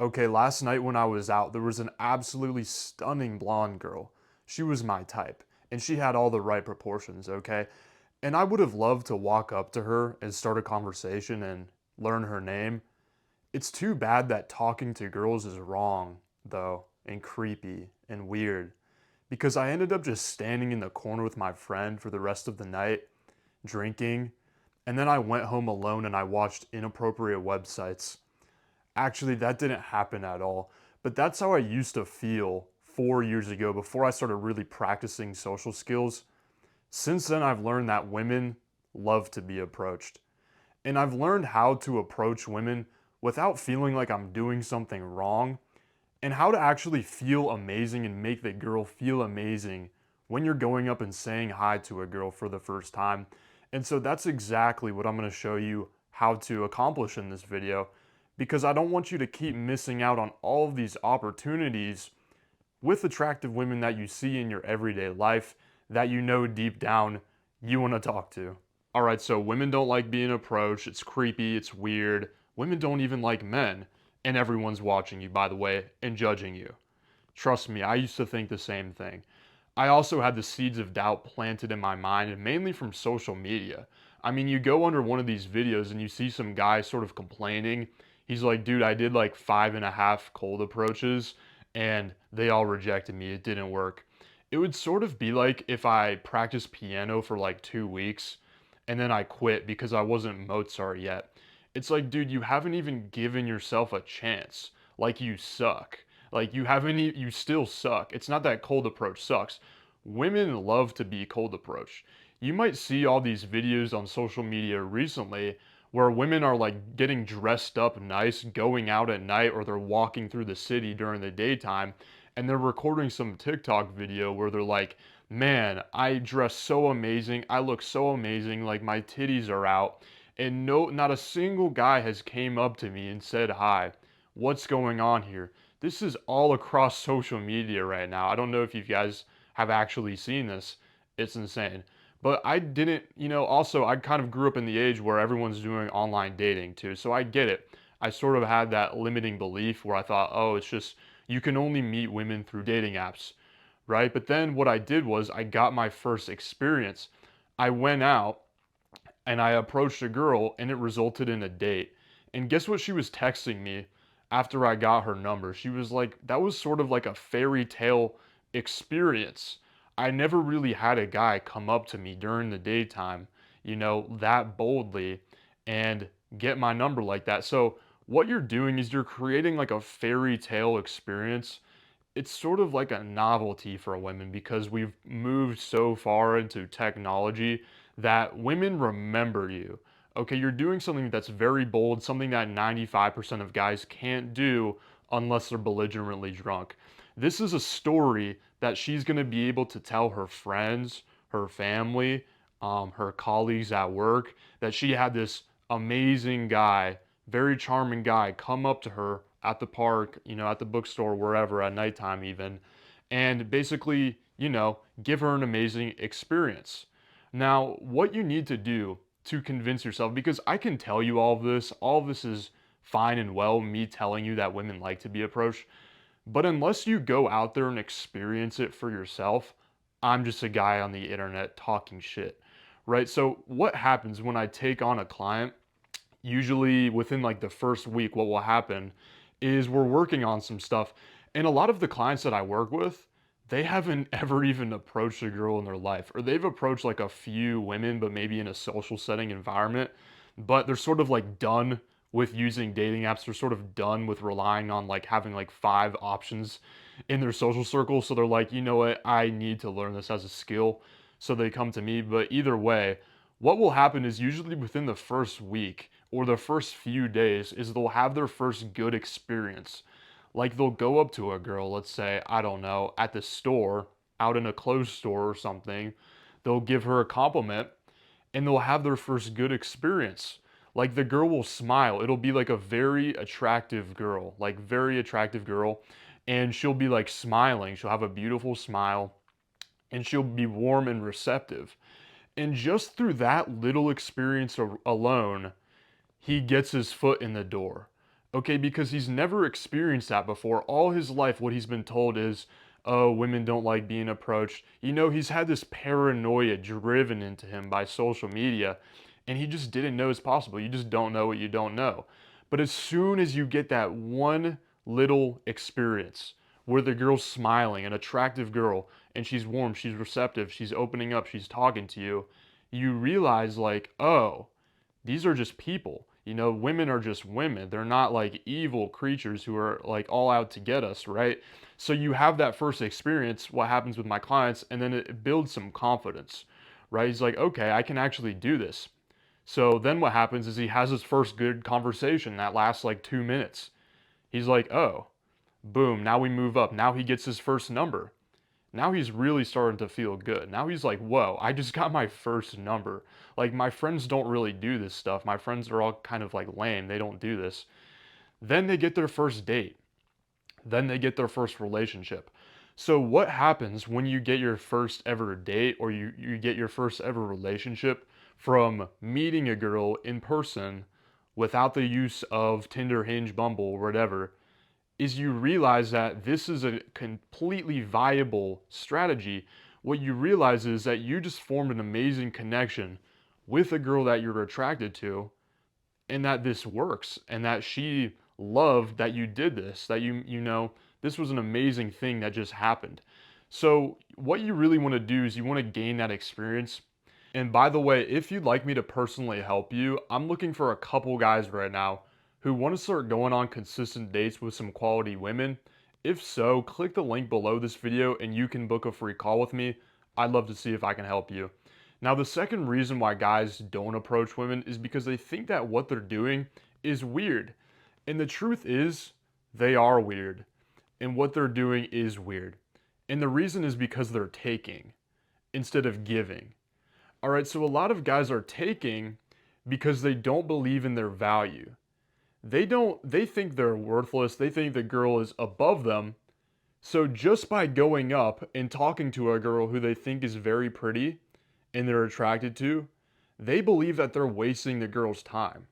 Okay, last night when I was out, there was an absolutely stunning blonde girl. She was my type, and she had all the right proportions, okay? And I would have loved to walk up to her and start a conversation and learn her name. It's too bad that talking to girls is wrong, though, and creepy and weird, because I ended up just standing in the corner with my friend for the rest of the night, drinking, and then I went home alone and I watched inappropriate websites. Actually, that didn't happen at all. But that's how I used to feel 4 years ago before I started really practicing social skills. Since then, I've learned that women love to be approached. And I've learned how to approach women without feeling like I'm doing something wrong, and how to actually feel amazing and make the girl feel amazing when you're going up and saying hi to a girl for the first time. And so that's exactly what I'm going to show you how to accomplish in this video, because I don't want you to keep missing out on all of these opportunities with attractive women that you see in your everyday life that you know deep down you want to talk to. All right, so women don't like being approached. It's creepy, it's weird. Women don't even like men. And everyone's watching you, by the way, and judging you. Trust me, I used to think the same thing. I also had the seeds of doubt planted in my mind, and mainly from social media. I mean, you go under one of these videos and you see some guy sort of complaining. He's like, dude, I did like 5.5 cold approaches and they all rejected me. It didn't work. It would sort of be like if I practiced piano for like 2 weeks and then I quit because I wasn't Mozart yet. It's like, dude, you haven't even given yourself a chance. Like, you suck. Like, you still suck. It's not that cold approach sucks. Women love to be cold approached. You might see all these videos on social media recently where women are like getting dressed up nice, going out at night, or they're walking through the city during the daytime, and they're recording some TikTok video where they're like, man, I dress so amazing, I look so amazing, like my titties are out, and no, not a single guy has came up to me and said hi. What's going on here? This is all across social media right now. I don't know if you guys have actually seen this. It's insane. But I didn't, also I kind of grew up in the age where everyone's doing online dating too. So I get it. I sort of had that limiting belief where I thought, oh, it's just you can only meet women through dating apps, right? But then what I did was I got my first experience. I went out and I approached a girl and it resulted in a date. And guess what she was texting me after I got her number? She was like, that was sort of like a fairy tale experience. I never really had a guy come up to me during the daytime, that boldly and get my number like that. So, what you're doing is you're creating like a fairy tale experience. It's sort of like a novelty for women because we've moved so far into technology that women remember you. Okay, you're doing something that's very bold, something that 95% of guys can't do unless they're belligerently drunk. This is a story that she's going to be able to tell her friends, her family, her colleagues at work, that she had this amazing guy, very charming guy, come up to her at the park, at the bookstore, wherever, at nighttime even, and basically, give her an amazing experience. Now, what you need to do to convince yourself, because I can tell you all of this is fine and well, me telling you that women like to be approached, but unless you go out there and experience it for yourself, I'm just a guy on the internet talking shit, right? So, what happens when I take on a client? Usually within like the first week, what will happen is we're working on some stuff. And a lot of the clients that I work with, they haven't ever even approached a girl in their life, or they've approached like a few women, but maybe in a social setting environment. But they're sort of like done with using dating apps. They're sort of done with relying on like having like five options in their social circle. So they're like, you know what, I need to learn this as a skill. So they come to me. But either way, what will happen is usually within the first week or the first few days is they'll have their first good experience. Like they'll go up to a girl, let's say, I don't know, at the store, out in a clothes store or something. They'll give her a compliment and they'll have their first good experience. Like the girl will smile. It'll be like a very attractive girl, like very attractive girl, and she'll be like smiling. She'll have a beautiful smile and she'll be warm and receptive. And just through that little experience alone, he gets his foot in the door. Okay, because he's never experienced that before. All his life, what he's been told is, oh, women don't like being approached. You know, he's had this paranoia driven into him by social media, and he just didn't know it's possible. You just don't know what you don't know. But as soon as you get that one little experience where the girl's smiling, an attractive girl, and she's warm, she's receptive, she's opening up, she's talking to you, you realize, like, oh, these are just people. You know, women are just women. They're not like evil creatures who are like all out to get us, right? So you have that first experience, what happens with my clients, and then it builds some confidence, right? He's like, okay, I can actually do this. So then what happens is he has his first good conversation that lasts like 2 minutes. He's like, oh, boom, now we move up. Now he gets his first number. Now he's really starting to feel good. Now he's like, whoa, I just got my first number. Like, my friends don't really do this stuff. My friends are all kind of like lame. They don't do this. Then they get their first date. Then they get their first relationship. So, what happens when you get your first ever date or you get your first ever relationship from meeting a girl in person without the use of Tinder, Hinge, Bumble, or whatever? Is you realize that this is a completely viable strategy. What you realize is that you just formed an amazing connection with a girl that you're attracted to, and that this works, and that she loved that you did this, that you know, this was an amazing thing that just happened. So, what you really want to do is you want to gain that experience. And by the way, if you'd like me to personally help you, I'm looking for a couple guys right now who want to start going on consistent dates with some quality women. If so, click the link below this video and you can book a free call with me. I'd love to see if I can help you. Now, the second reason why guys don't approach women is because they think that what they're doing is weird. And the truth is, they are weird. And what they're doing is weird. And the reason is because they're taking instead of giving. All right, so a lot of guys are taking because they don't believe in their value. They think they're worthless. They think the girl is above them. So just by going up and talking to a girl who they think is very pretty and they're attracted to, they believe that they're wasting the girl's time.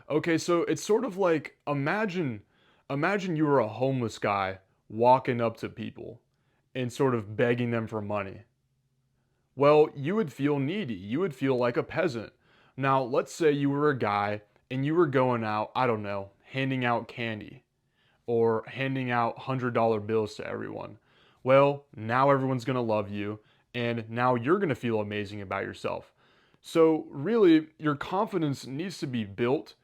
Okay, so it's sort of like imagine you were a homeless guy walking up to people and sort of begging them for money. Well, you would feel needy. You would feel like a peasant. Now, let's say you were a guy and you were going out, I don't know, handing out candy or handing out $100 bills to everyone. Well, now everyone's going to love you and now you're going to feel amazing about yourself. So, really, your confidence needs to be built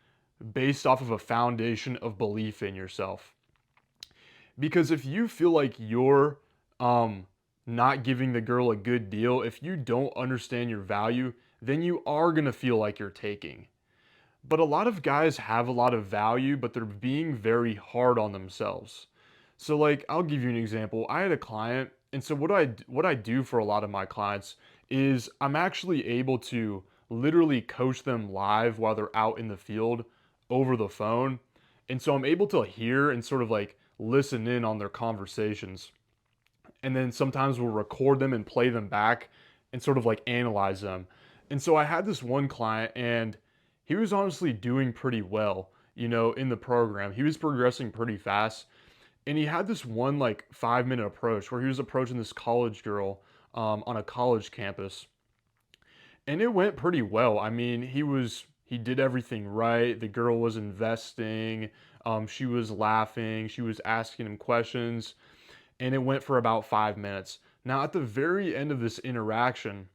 based off of a foundation of belief in yourself. Because if you feel like you're not giving the girl a good deal, if you don't understand your value, then you are going to feel like you're taking. But a lot of guys have a lot of value, but they're being very hard on themselves. So like I'll give you an example. I had a client, and so what I do for a lot of my clients is I'm actually able to literally coach them live while they're out in the field over the phone. And so I'm able to hear and sort of like listen in on their conversations. And then sometimes we'll record them and play them back and sort of like analyze them. And so I had this one client and he was honestly doing pretty well, you know, in the program. He was progressing pretty fast. And he had this one like 5 minute approach where he was approaching this college girl on a college campus. And it went pretty well. I mean, he did everything right. The girl was investing. She was laughing. She was asking him questions, and it went for about 5 minutes. Now, at the very end of this interaction,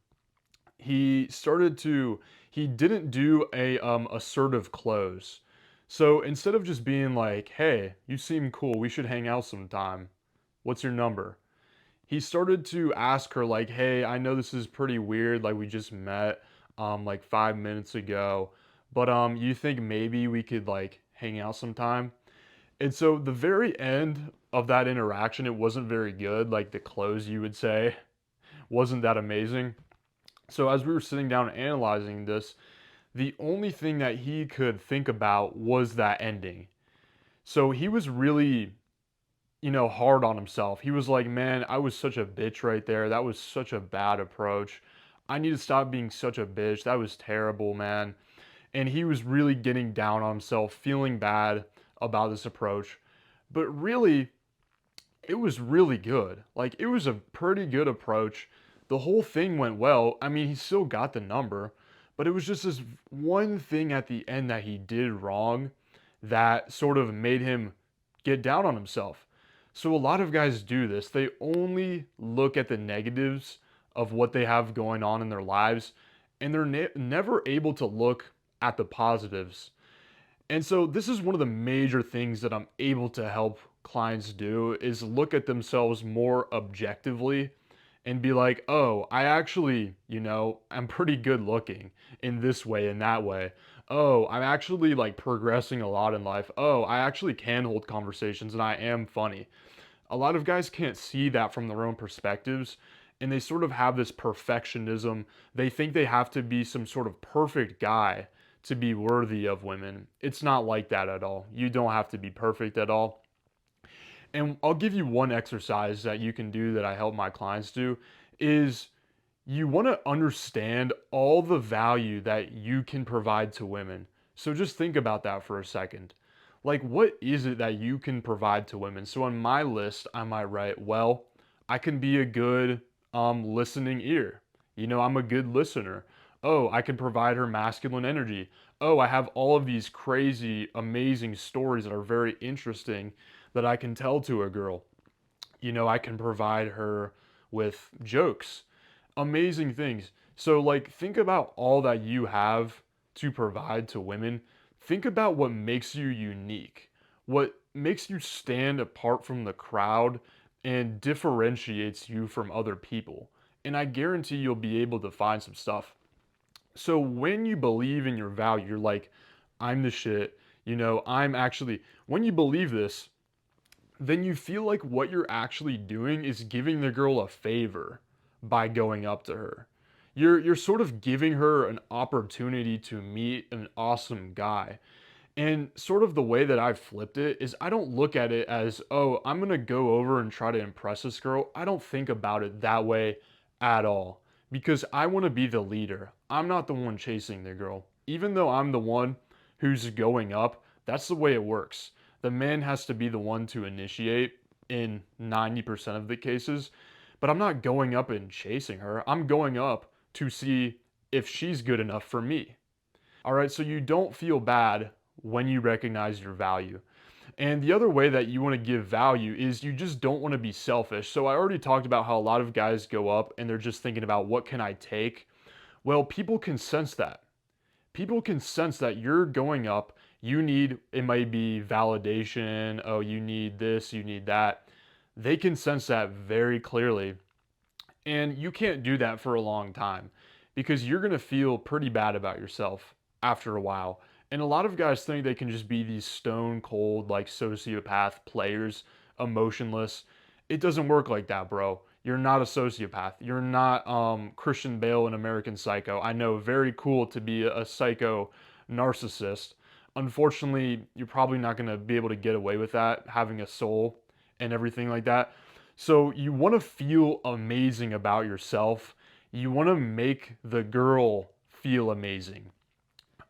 he didn't do a assertive close. So instead of just being like, "Hey, you seem cool. We should hang out sometime. What's your number?" He started to ask her like, "Hey, I know this is pretty weird. Like we just met like 5 minutes ago, but you think maybe we could like hang out sometime?" And so the very end of that interaction, it wasn't very good. Like the close, you would say, wasn't that amazing. So as we were sitting down and analyzing this, the only thing that he could think about was that ending. So he was really, you know, hard on himself. He was like, man, I was such a bitch right there. That was such a bad approach. I need to stop being such a bitch. That was terrible, man. and he was really getting down on himself, feeling bad about this approach. But really, it was really good. Like, it was a pretty good approach. The whole thing went well. I mean, he still got the number, but it was just this one thing at the end that he did wrong that sort of made him get down on himself. So, a lot of guys do this. They only look at the negatives of what they have going on in their lives, and they're never able to look at the positives. And so this is one of the major things that I'm able to help clients do is look at themselves more objectively and be like, "Oh, I actually, I'm pretty good looking in this way and that way. Oh, I'm actually like progressing a lot in life. Oh, I actually can hold conversations and I am funny." A lot of guys can't see that from their own perspectives, and they sort of have this perfectionism. They think they have to be some sort of perfect guy to be worthy of women. It's not like that at all. You don't have to be perfect at all. And I'll give you one exercise that you can do that I help my clients do is you want to understand all the value that you can provide to women. So just think about that for a second. Like, what is it that you can provide to women? So on my list, I might write, well, I can be a good listening ear. I'm a good listener. Oh, I can provide her masculine energy. Oh, I have all of these crazy, amazing stories that are very interesting that I can tell to a girl. I can provide her with jokes, amazing things. So, like, think about all that you have to provide to women. Think about what makes you unique, what makes you stand apart from the crowd and differentiates you from other people. And I guarantee you'll be able to find some stuff. So, when you believe in your value, you're like, I'm the shit, I'm actually, when you believe this, then you feel like what you're actually doing is giving the girl a favor by going up to her. You're sort of giving her an opportunity to meet an awesome guy. And sort of the way that I've flipped it is I don't look at it as, oh, I'm going to go over and try to impress this girl. I don't think about it that way at all because I want to be the leader. I'm not the one chasing the girl. Even though I'm the one who's going up, that's the way it works. The man has to be the one to initiate in 90% of the cases, but I'm not going up and chasing her. I'm going up to see if she's good enough for me. All right, so you don't feel bad when you recognize your value. And the other way that you want to give value is you just don't want to be selfish. So I already talked about how a lot of guys go up and they're just thinking about what can I take? Well, people can sense that. People can sense that you're going up. You need, it might be validation. Oh, you need this, you need that. They can sense that very clearly. And you can't do that for a long time because you're going to feel pretty bad about yourself after a while. And a lot of guys think they can just be these stone cold, like sociopath players, emotionless. It doesn't work like that, bro. You're not a sociopath. You're not Christian Bale in American Psycho. I know, very cool to be a psycho narcissist. Unfortunately, you're probably not going to be able to get away with that, having a soul and everything like that. So you want to feel amazing about yourself. You want to make the girl feel amazing.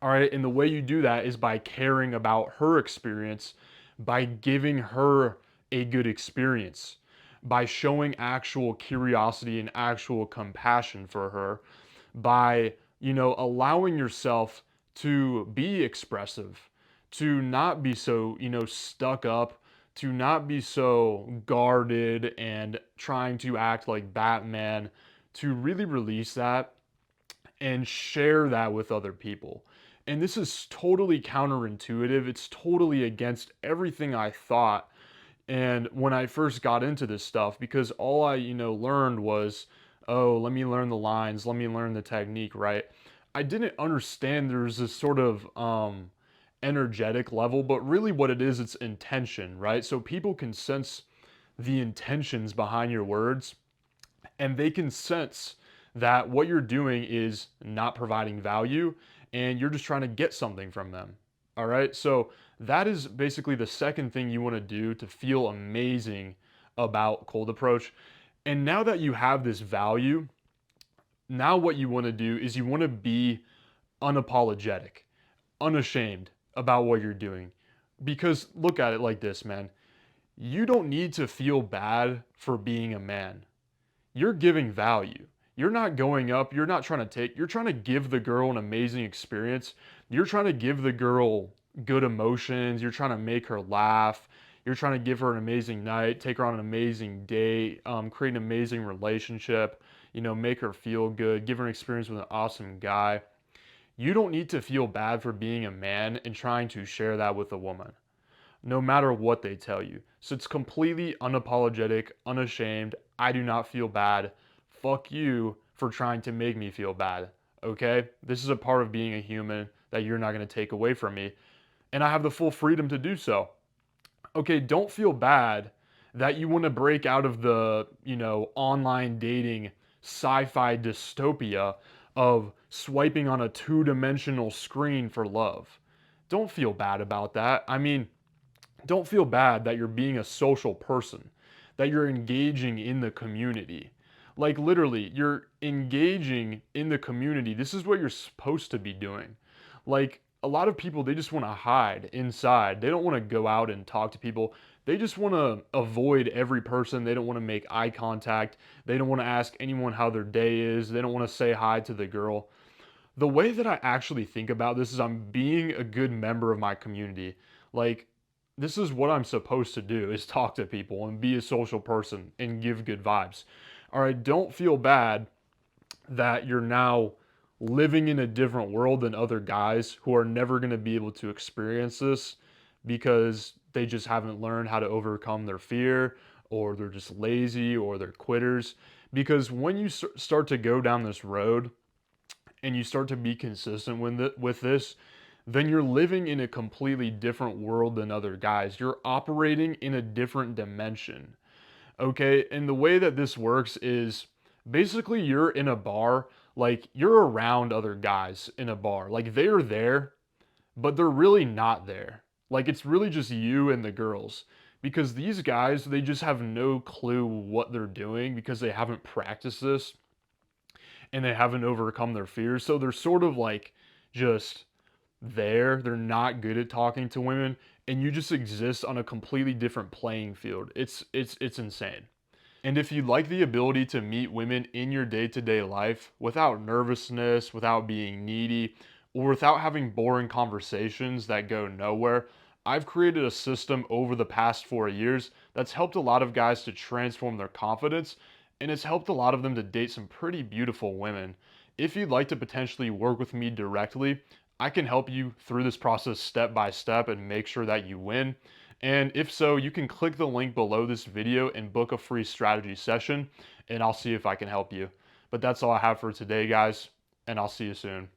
All right. And the way you do that is by caring about her experience, by giving her a good experience, by showing actual curiosity and actual compassion for her, by, allowing yourself to be expressive, to not be so, stuck up, to not be so guarded and trying to act like Batman, to really release that and share that with other people. And this is totally counterintuitive. It's totally against everything I thought. And when I first got into this stuff, because all I, learned was, oh, let me learn the lines, let me learn the technique, right? I didn't understand there's this sort of energetic level, but really what it is, it's intention, right? So people can sense the intentions behind your words and they can sense that what you're doing is not providing value and you're just trying to get something from them. All right. So that is basically the second thing you want to do to feel amazing about cold approach. And now that you have this value, now what you want to do is you want to be unapologetic. unashamed about what you're doing. Because look at it like this, man. You don't need to feel bad for being a man. You're giving value. You're not going up, you're not trying to take, you're trying to give the girl an amazing experience. You're trying to give the girl good emotions. You're trying to make her laugh. You're trying to give her an amazing night, take her on an amazing date, create an amazing relationship, make her feel good, give her an experience with an awesome guy. You don't need to feel bad for being a man and trying to share that with a woman, no matter what they tell you. So it's completely unapologetic, unashamed. I do not feel bad. Fuck you for trying to make me feel bad. Okay? This is a part of being a human that you're not going to take away from me. And I have the full freedom to do so. Okay, don't feel bad that you want to break out of the, online dating sci-fi dystopia of swiping on a two-dimensional screen for love. Don't feel bad about that. I mean, don't feel bad that you're being a social person, that you're engaging in the community. Like literally, you're engaging in the community. This is what you're supposed to be doing. Like a lot of people, they just want to hide inside. They don't want to go out and talk to people. They just want to avoid every person. They don't want to make eye contact. They don't want to ask anyone how their day is. They don't want to say hi to the girl. The way that I actually think about this is I'm being a good member of my community. Like, this is what I'm supposed to do is talk to people and be a social person and give good vibes. All right, don't feel bad that you're now living in a different world than other guys who are never going to be able to experience this because they just haven't learned how to overcome their fear, or they're just lazy, or they're quitters. Because when you start to go down this road and you start to be consistent with this, then you're living in a completely different world than other guys. You're operating in a different dimension. Okay? And the way that this works is basically you're in a bar, like you're around other guys in a bar. Like they're there, but they're really not there. Like it's really just you and the girls. Because these guys, they just have no clue what they're doing because they haven't practiced this and they haven't overcome their fears. So they're sort of like just there. They're not good at talking to women, and you just exist on a completely different playing field. It's insane. And if you like the ability to meet women in your day-to-day life without nervousness, without being needy, or without having boring conversations that go nowhere, I've created a system over the past 4 years that's helped a lot of guys to transform their confidence, and it's helped a lot of them to date some pretty beautiful women. If you'd like to potentially work with me directly, I can help you through this process step by step and make sure that you win. And if so, you can click the link below this video and book a free strategy session, and I'll see if I can help you. But that's all I have for today, guys, and I'll see you soon.